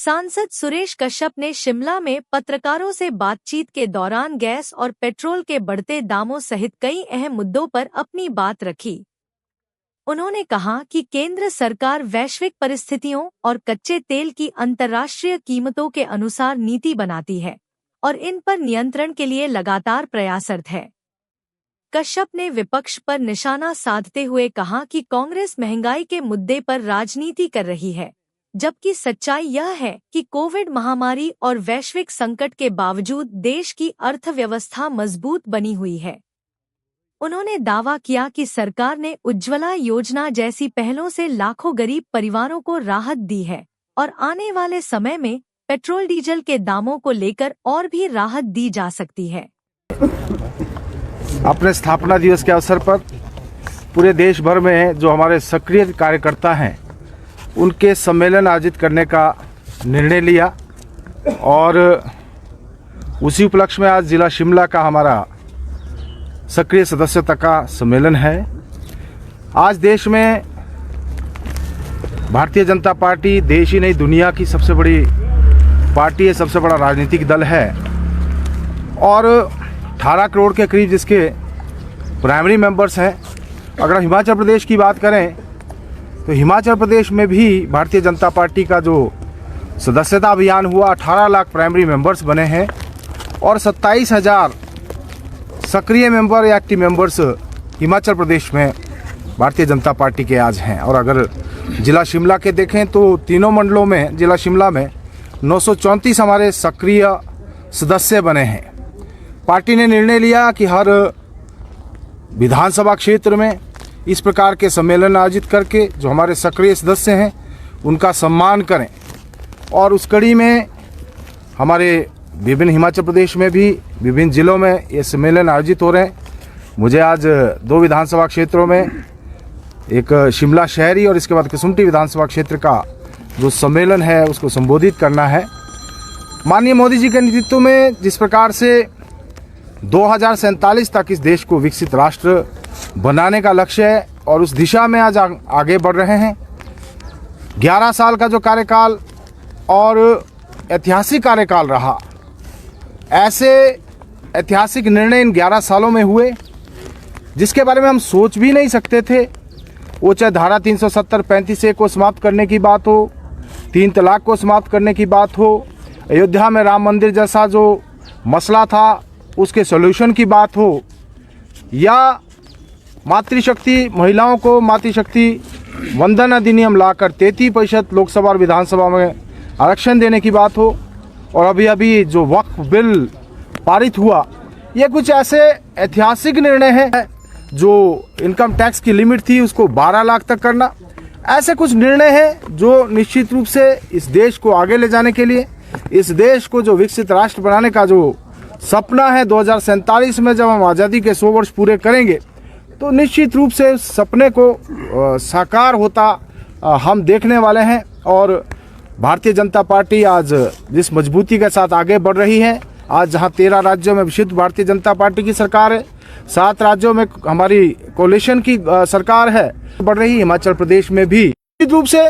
सांसद सुरेश कश्यप ने शिमला में पत्रकारों से बातचीत के दौरान गैस और पेट्रोल के बढ़ते दामों सहित कई अहम मुद्दों पर अपनी बात रखी। उन्होंने कहा कि केंद्र सरकार वैश्विक परिस्थितियों और कच्चे तेल की अंतर्राष्ट्रीय कीमतों के अनुसार नीति बनाती है और इन पर नियंत्रण के लिए लगातार प्रयासरत है। कश्यप ने विपक्ष पर निशाना साधते हुए कहा कि कांग्रेस महंगाई के मुद्दे पर राजनीति कर रही है, जबकि सच्चाई यह है कि कोविड महामारी और वैश्विक संकट के बावजूद देश की अर्थव्यवस्था मजबूत बनी हुई है। उन्होंने दावा किया कि सरकार ने उज्ज्वला योजना जैसी पहलों से लाखों गरीब परिवारों को राहत दी है और आने वाले समय में पेट्रोल डीजल के दामों को लेकर और भी राहत दी जा सकती है। अपने स्थापना दिवस के अवसर पर पूरे देश भर में जो हमारे सक्रिय कार्यकर्ता हैं उनके सम्मेलन आयोजित करने का निर्णय लिया और उसी उपलक्ष्य में आज जिला शिमला का हमारा सक्रिय सदस्यता का सम्मेलन है। आज देश में भारतीय जनता पार्टी देश ही नहीं दुनिया की सबसे बड़ी पार्टी है, सबसे बड़ा राजनीतिक दल है और 18 करोड़ के करीब जिसके प्राइमरी मेंबर्स हैं। अगर हिमाचल प्रदेश की बात करें तो हिमाचल प्रदेश में भी भारतीय जनता पार्टी का जो सदस्यता अभियान हुआ 18 लाख प्राइमरी मेंबर्स बने हैं और 27,000 सक्रिय मेंबर या एक्टिव मेंबर्स हिमाचल प्रदेश में भारतीय जनता पार्टी के आज हैं। और अगर जिला शिमला के देखें तो तीनों मंडलों में जिला शिमला में 934 हमारे सक्रिय सदस्य बने हैं। पार्टी ने निर्णय लिया कि हर विधानसभा क्षेत्र में इस प्रकार के सम्मेलन आयोजित करके जो हमारे सक्रिय सदस्य हैं उनका सम्मान करें और उस कड़ी में हमारे विभिन्न हिमाचल प्रदेश में भी विभिन्न जिलों में ये सम्मेलन आयोजित हो रहे हैं। मुझे आज 2 विधानसभा क्षेत्रों में एक शिमला शहरी और इसके बाद कसुम्पटी विधानसभा क्षेत्र का जो सम्मेलन है उसको संबोधित करना है। माननीय मोदी जी के नेतृत्व में जिस प्रकार से 2047 तक इस देश को विकसित राष्ट्र बनाने का लक्ष्य है और उस दिशा में आज आगे बढ़ रहे हैं। 11 साल का जो कार्यकाल और ऐतिहासिक कार्यकाल रहा, ऐसे ऐतिहासिक निर्णय इन 11 सालों में हुए जिसके बारे में हम सोच भी नहीं सकते थे। वो चाहे धारा 370-35A को समाप्त करने की बात हो, 3 तलाक को समाप्त करने की बात हो, अयोध्या में राम मंदिर जैसा जो मसला था उसके सॉल्यूशन की बात हो, या मातृशक्ति महिलाओं को मातृशक्ति वंदन अधिनियम लाकर 33% लोकसभा और विधानसभा में आरक्षण देने की बात हो, और अभी जो वक्फ बिल पारित हुआ, ये कुछ ऐसे ऐतिहासिक निर्णय हैं। जो इनकम टैक्स की लिमिट थी उसको 12 लाख तक करना, ऐसे कुछ निर्णय हैं जो निश्चित रूप से इस देश को आगे ले जाने के लिए, इस देश को जो विकसित राष्ट्र बनाने का जो सपना है 2047 में जब हम आज़ादी के 100 वर्ष पूरे करेंगे तो निश्चित रूप से सपने को साकार होता हम देखने वाले हैं। और भारतीय जनता पार्टी आज जिस मजबूती के साथ आगे बढ़ रही है, आज जहां 13 राज्यों में विशुद्ध भारतीय जनता पार्टी की सरकार है, 7 राज्यों में हमारी कोalition की सरकार है, बढ़ रही हिमाचल प्रदेश में भी, निश्चित रूप से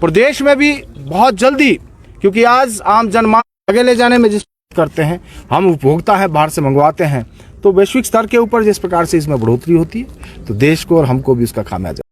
प्रदेश में भी बहुत जल्दी, क्योंकि आज आम जनमान आगे ले जाने में जिस करते हैं, हम उपभोक्ता हैं, बाहर से मंगवाते हैं, तो वैश्विक स्तर के ऊपर जिस प्रकार से इसमें बढ़ोतरी होती है तो देश को और हमको भी उसका खामियाजा